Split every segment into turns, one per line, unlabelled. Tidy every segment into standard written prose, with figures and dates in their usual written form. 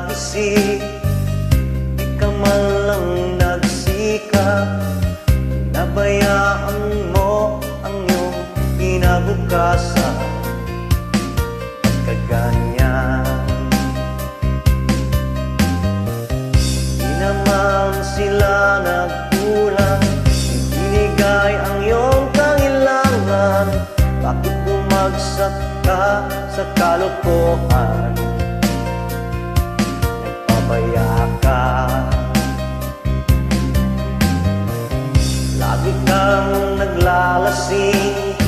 nagising, di ka man lang nagsikap. Nabayaan mo ang iyong kinabukasan at kaganyan. Di naman sila nagkulang, binigay ang iyong kailangan. Bakit bumagsak ka sa kalokohan? Nagpabaya ka, lagi kang naglalasing,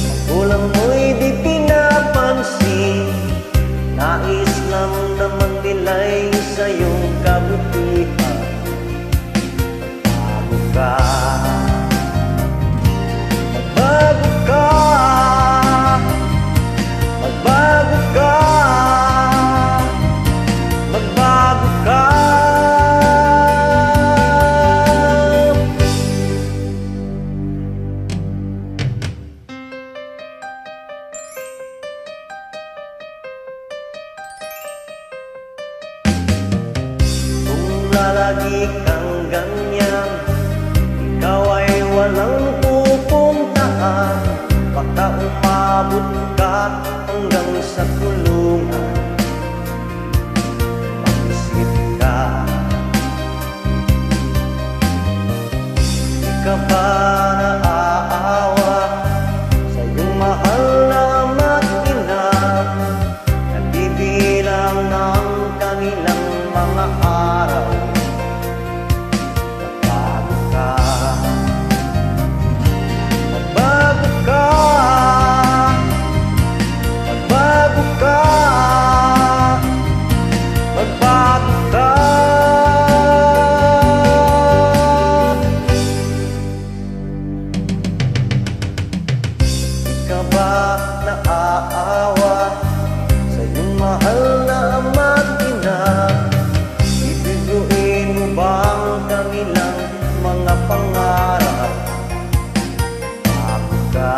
magulang mo'y di pinapansin. Nais lang naman nila'y sa iyong kabutihan. Magbago ka, magbago ka, magbago ka, magbago ka. Lagi kang ganyan, ikaw ay walang pupuntahan. Baka umabot ka hanggang sa kulungan. Mag-isip ka, di ka ba naaawa sa iyong mahal na mag-ina? Nabibilang ng kanilang mga araw. Naaawa sa iyong mahal na mag-ina? Ibiguin mo ba ang kanilang mga pangarap? Magbago ka,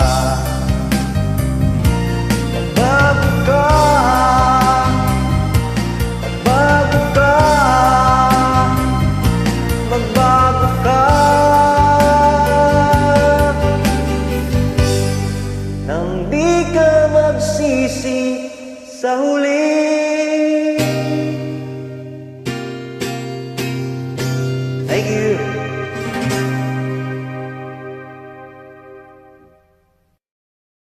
magbago ka, magbago ka, magbago ka. Nang di ka magsisi sa huli. Thank you.